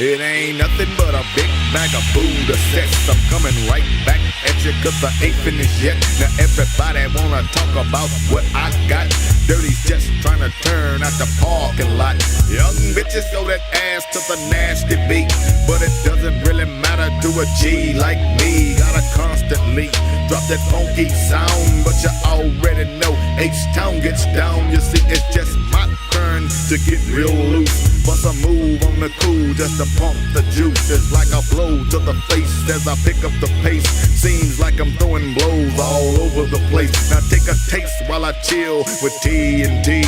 It ain't nothing but a big bag of Buddha sets. I'm coming right back at you cause I ain't finished yet. Now everybody wanna talk about what I got. Dirty's just trying to turn out the parking lot. Young bitches throw that ass to the nasty beat, but it doesn't really matter to a G like me. Gotta constantly drop that funky sound, but you already know H-Town gets down. You see, it's just my turn to get real loose. Bust a move on the cool just to pump the juice. It's like a blow to the face as I pick up the pace. Seems like I'm throwing blows all over the place. Now take a taste while I chill with T&T.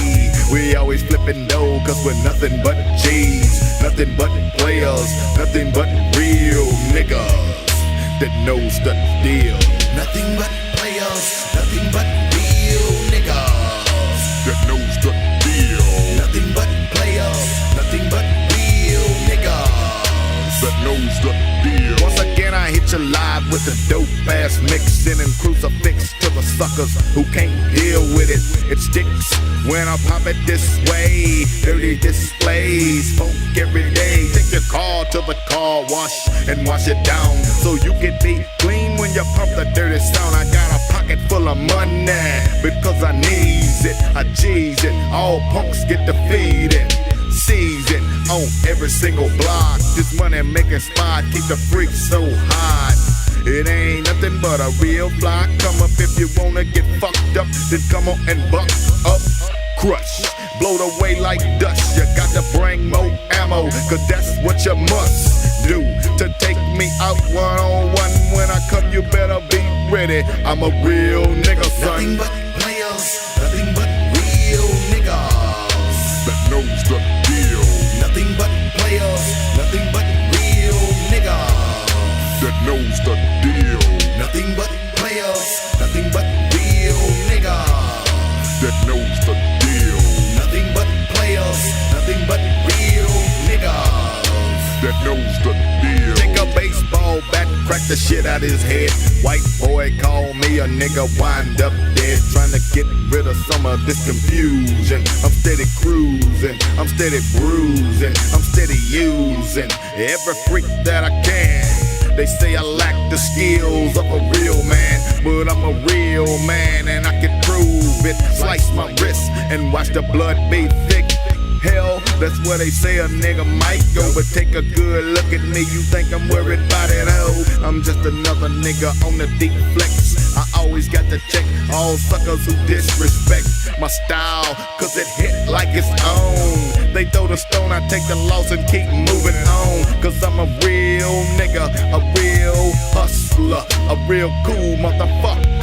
We always flipping dough cause we're nothing but G's. Nothing but players, nothing but real niggas that knows the deal. Nothing but players, nothing but real niggas that knows the deal. Nothing but players, nothing but real niggas that knows the deal. Once again I hit you live with the dope ass mixin' and crucifix to the suckers who can't deal with it. It sticks when I pop it this way. Dirty displays, funk every day. Take your car to the car wash and wash it down so you can be clean when you pump the dirty sound. I got a pocket full of money because I needs it, I G's it. All punks get defeated. Seize it on every single block. This money making spot keep the freaks so hot. It ain't nothing but a real fly. Come up if you wanna get fucked up, then come on and buck up. Crush, blowed away like dust. You got to bring more ammo, cause that's what you must do. To take me out one-on-one when I come, you better be ready. I'm a real nigga, son. Nothing but players, nothing but real niggas that knows the deal. Nothing but players, nothing but real niggas that knows the deal. Nothing but players, nothing but real niggas that knows the deal. Nothing but players, nothing but real niggas that knows the deal. Take a baseball bat, crack the shit out his head. White boy call me a nigga, wind up dead. Trying to get rid of some of this confusion. I'm steady cruising, I'm steady bruising, I'm steady using every freak that I can. They say I lack the skills of a real man, but I'm a real man and I can prove it. Slice my wrist and watch the blood be thick. Hell, that's where they say a nigga might go. But take a good look at me, you think I'm worried about it, oh. I'm just another nigga on the deep flex. I always got to check all suckers who disrespect my style, cause it hit like it's on. They throw the stone, I take the loss and keep moving on. Cause I'm a real nigga, a real hustler, a real cool motherfucker.